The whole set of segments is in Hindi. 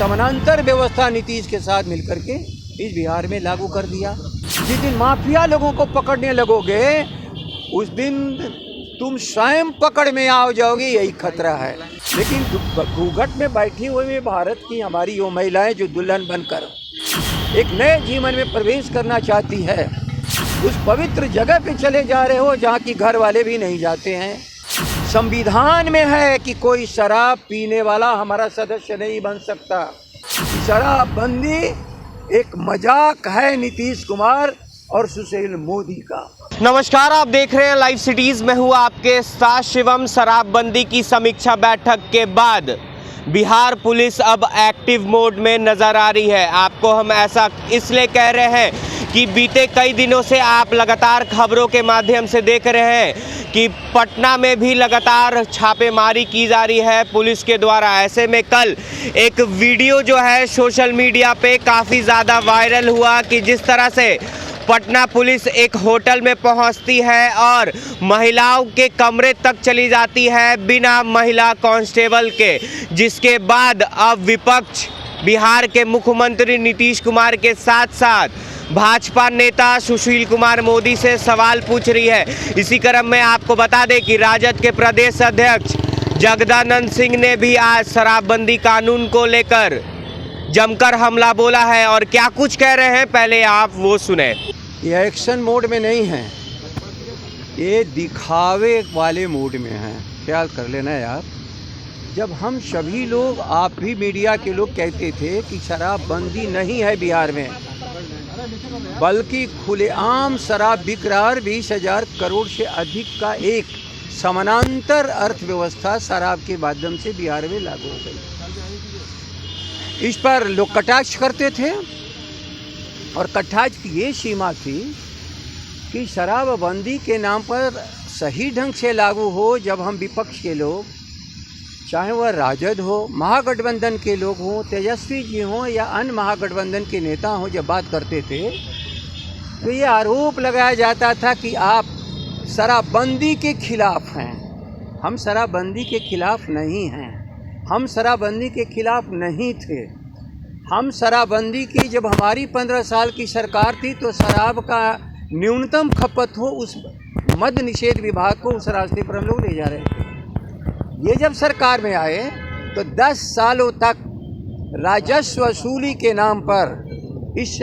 समानांतर व्यवस्था नीतीश के साथ मिलकर के इस बिहार में लागू कर दिया। जिस दिन माफिया लोगों को पकड़ने लगोगे उस दिन तुम स्वयं पकड़ में आ जाओगे, यही खतरा है। लेकिन घूंघट में बैठी हुई भारत की हमारी वो महिलाएं जो दुल्हन बनकर एक नए जीवन में प्रवेश करना चाहती है, उस पवित्र जगह पे चले जा रहे हो जहाँ की घर वाले भी नहीं जाते हैं। संविधान में है कि कोई शराब पीने वाला हमारा सदस्य नहीं बन सकता। शराबबंदी एक मजाक है नीतीश कुमार और सुशील मोदी का। नमस्कार, आप देख रहे हैं लाइव सिटीज। मैं हूँ आपके साथ शिवम। शराबबंदी की समीक्षा बैठक के बाद बिहार पुलिस अब एक्टिव मोड में नजर आ रही है। आपको हम ऐसा इसलिए कह रहे हैं कि बीते कई दिनों से आप लगातार खबरों के माध्यम से देख रहे हैं कि पटना में भी लगातार छापेमारी की जा रही है पुलिस के द्वारा। ऐसे में कल एक वीडियो जो है सोशल मीडिया पे काफ़ी ज़्यादा वायरल हुआ कि जिस तरह से पटना पुलिस एक होटल में पहुंचती है और महिलाओं के कमरे तक चली जाती है बिना महिला कांस्टेबल के, जिसके बाद अब विपक्ष बिहार के मुख्यमंत्री नीतीश कुमार के साथ साथ भाजपा नेता सुशील कुमार मोदी से सवाल पूछ रही है। इसी क्रम में आपको बता दें कि राजद के प्रदेश अध्यक्ष जगदानंद सिंह ने भी आज शराबबंदी कानून को लेकर जमकर हमला बोला है और क्या कुछ कह रहे हैं पहले आप वो सुने। ये एक्शन मोड में नहीं है, ये दिखावे वाले मोड में है। ख्याल कर लेना यार। जब हम सभी लोग, आप भी मीडिया के लोग कहते थे कि शराबबंदी नहीं है बिहार में, बल्कि खुलेआम शराब बिक रहा है, 20,000 करोड़ से अधिक का एक समानांतर अर्थव्यवस्था शराब के माध्यम से बिहार में लागू हो गई। इस पर लोग कटाक्ष करते थे और कटाक्ष की ये सीमा थी कि शराबबंदी के नाम पर सही ढंग से लागू हो। जब हम विपक्ष के लोग, चाहे वह राजद हो, महागठबंधन के लोग हों, तेजस्वी जी हों या अन्य महागठबंधन के नेता हों, जब बात करते थे तो ये आरोप लगाया जाता था कि आप शराबबंदी के खिलाफ हैं। हम शराबबंदी के खिलाफ नहीं हैं, हम शराबबंदी के खिलाफ नहीं थे। हम शराबबंदी की, जब हमारी 15 साल की सरकार थी तो शराब का न्यूनतम खपत हो, उस मद्य निषेध विभाग को उस रास्ते पर हम लोग ले जा रहे थे। ये जब सरकार में आए तो 10 सालों तक राजस्व वसूली के नाम पर इस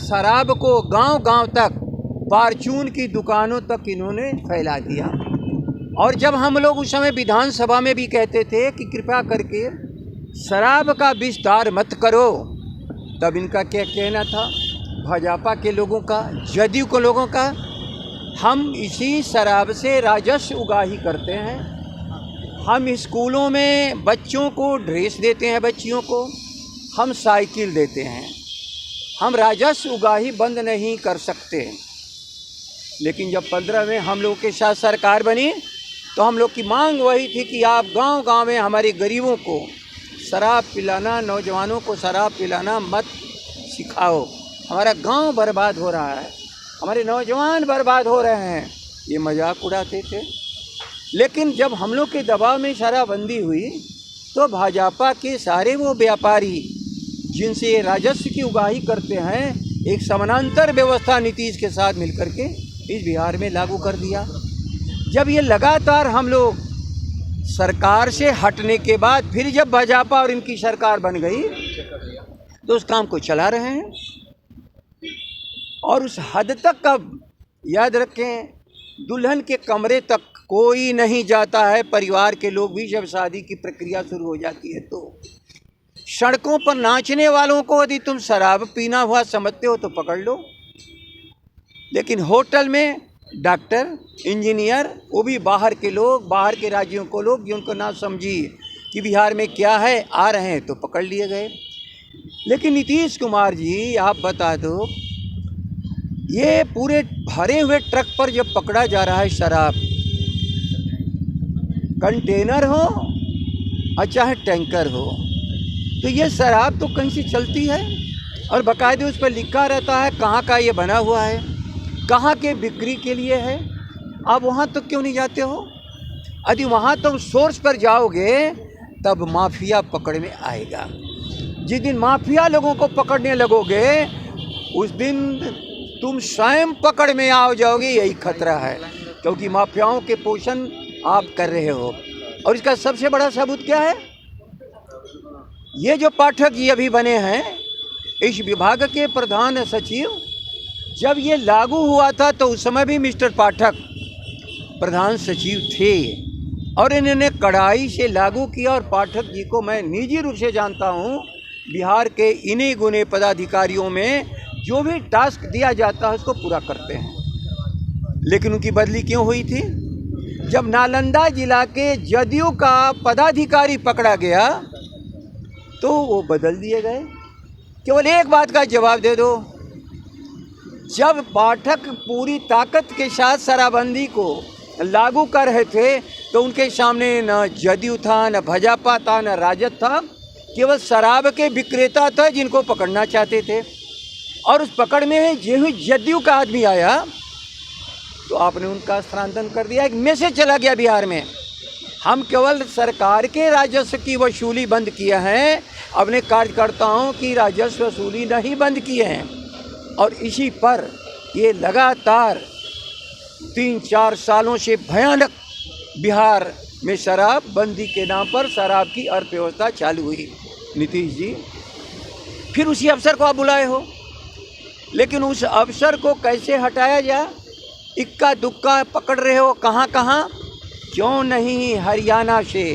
शराब को गांव-गांव तक, फार्चून की दुकानों तक इन्होंने फैला दिया। और जब हम लोग उस समय विधानसभा में भी कहते थे कि कृपया करके शराब का विस्तार मत करो, तब इनका क्या कहना था, भाजपा के लोगों का, जदयू के लोगों का, हम इसी शराब से राजस्व उगाही करते हैं। हम स्कूलों में बच्चों को ड्रेस देते हैं, बच्चियों को हम साइकिल देते हैं, हम राजस्व उगाही बंद नहीं कर सकते। लेकिन जब 15 में हम लोग के साथ सरकार बनी तो हम लोग की मांग वही थी कि आप गांव-गांव में हमारे गरीबों को शराब पिलाना, नौजवानों को शराब पिलाना मत सिखाओ। हमारा गांव बर्बाद हो रहा है, हमारे नौजवान बर्बाद हो रहे हैं, ये मजाक उड़ाते थे। लेकिन जब हम लोग के दबाव में शराबबंदी हुई तो भाजपा के सारे वो व्यापारी जिनसे राजस्व की उगाही करते हैं, एक समानांतर व्यवस्था नीतीश के साथ मिलकर के इस बिहार में लागू कर दिया। जब ये लगातार हम लोग सरकार से हटने के बाद फिर जब भाजपा और इनकी सरकार बन गई तो उस काम को चला रहे हैं। और उस हद तक, अब याद रखें, दुल्हन के कमरे तक कोई नहीं जाता है। परिवार के लोग भी जब शादी की प्रक्रिया शुरू हो जाती है तो सड़कों पर नाचने वालों को यदि तुम शराब पीना हुआ समझते हो तो पकड़ लो। लेकिन होटल में डॉक्टर, इंजीनियर, वो भी बाहर के लोग, बाहर के राज्यों को लोग, जिनको ना समझी कि बिहार में क्या है, आ रहे हैं तो पकड़ लिए गए। लेकिन नीतीश कुमार जी, आप बता दो, ये पूरे भरे हुए ट्रक पर जब पकड़ा जा रहा है शराब, कंटेनर हो और चाहे टैंकर हो, तो ये शराब तो कहीं से चलती है और बाकायदे उस पर लिखा रहता है कहाँ का ये बना हुआ है, कहाँ के बिक्री के लिए है। आप वहाँ तक क्यों नहीं जाते हो? यदि वहाँ तुम सोर्स पर जाओगे तब माफिया पकड़ में आएगा। जिस दिन माफिया लोगों को पकड़ने लगोगे उस दिन तुम स्वयं पकड़ में आ जाओगे, यही खतरा है, क्योंकि माफियाओं के पोषण आप कर रहे हो। और इसका सबसे बड़ा सबूत क्या है? ये जो पाठक जी अभी बने हैं, इस विभाग के प्रधान सचिव, जब ये लागू हुआ था तो उस समय भी मिस्टर पाठक प्रधान सचिव थे और इन्होंने कड़ाई से लागू किया। और पाठक जी को मैं निजी रूप से जानता हूँ। बिहार के इन्हीं गुने पदाधिकारियों में जो भी टास्क दिया जाता है उसको पूरा करते हैं। लेकिन उनकी बदली क्यों हुई थी? जब नालंदा जिला के जदयू का पदाधिकारी पकड़ा गया तो वो बदल दिए गए। केवल एक बात का जवाब दे दो, जब पाठक पूरी ताकत के साथ शराबबंदी को लागू कर रहे थे तो उनके सामने न जदयू था, न भाजपा था, न राजद था, केवल शराब के विक्रेता थे जिनको पकड़ना चाहते थे। और उस पकड़ में जो जदयू का आदमी आया तो आपने उनका स्थानांतरण कर दिया। एक मैसेज चला गया बिहार में, हम केवल सरकार के राजस्व की वसूली बंद किए हैं, अपने कार्यकर्ताओं की राजस्व वसूली नहीं बंद किए हैं। और इसी पर ये लगातार 3-4 सालों से भयानक बिहार में शराबबंदी के नाम पर शराब की अर्थव्यवस्था चालू हुई। नीतीश जी, फिर उसी अफसर को आप बुलाए हो, लेकिन उस अफसर को कैसे हटाया जाए? इक्का दुक्का पकड़ रहे हो, कहाँ कहाँ। क्यों नहीं हरियाणा से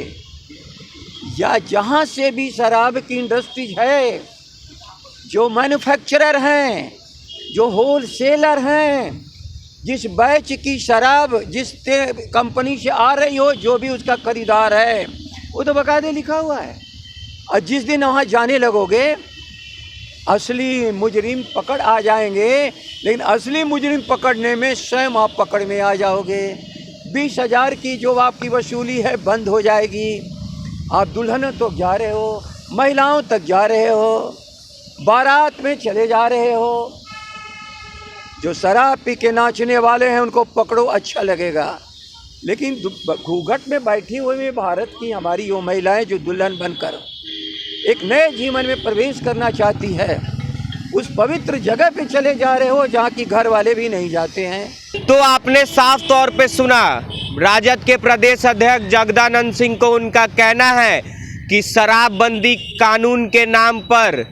या जहाँ से भी शराब की इंडस्ट्रीज है, जो मैन्युफैक्चरर हैं, जो होलसेलर हैं, जिस बैच की शराब जिस कंपनी से आ रही हो, जो भी उसका खरीदार है वो तो बाकायदे लिखा हुआ है। और जिस दिन वहाँ जाने लगोगे असली मुजरिम पकड़ आ जाएंगे, लेकिन असली मुजरिम पकड़ने में स्वयं आप पकड़ में आ जाओगे। 20,000 की जो आपकी वसूली है बंद हो जाएगी। आप दुल्हनों तक जा रहे हो, महिलाओं तक जा रहे हो, बारात में चले जा रहे हो। जो शराब पी के नाचने वाले हैं उनको पकड़ो, अच्छा लगेगा। लेकिन घूंघट में बैठी हुई भारत की हमारी वो महिलाएं जो दुल्हन बनकर एक नए जीवन में प्रवेश करना चाहती है, उस पवित्र जगह पे चले जा रहे हो जहाँ की घर वाले भी नहीं जाते हैं। तो आपने साफ तौर पे सुना राजद के प्रदेश अध्यक्ष जगदानंद सिंह को। उनका कहना है कि शराबबंदी कानून के नाम पर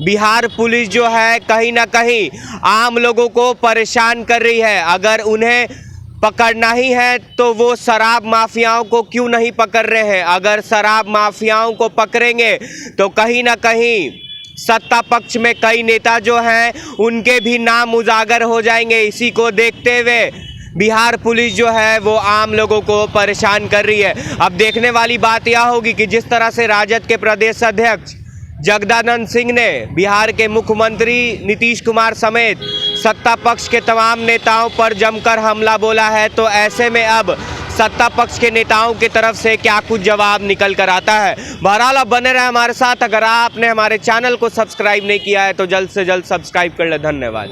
बिहार पुलिस जो है कहीं ना कहीं आम लोगों को परेशान कर रही है। अगर उन्हें पकड़ना ही है तो वो शराब माफियाओं को क्यों नहीं पकड़ रहे हैं? अगर शराब माफियाओं को पकड़ेंगे तो कहीं ना कहीं सत्ता पक्ष में कई नेता जो हैं उनके भी नाम उजागर हो जाएंगे। इसी को देखते हुए बिहार पुलिस जो है वो आम लोगों को परेशान कर रही है। अब देखने वाली बात यह होगी कि जिस तरह से राजद के प्रदेश अध्यक्ष जगदानंद सिंह ने बिहार के मुख्यमंत्री नीतीश कुमार समेत सत्ता पक्ष के तमाम नेताओं पर जमकर हमला बोला है, तो ऐसे में अब सत्ता पक्ष के नेताओं की तरफ से क्या कुछ जवाब निकल कर आता है। बहरहाल अब बने रहे हमारे साथ। अगर आपने हमारे चैनल को सब्सक्राइब नहीं किया है तो जल्द से जल्द सब्सक्राइब कर ले। धन्यवाद।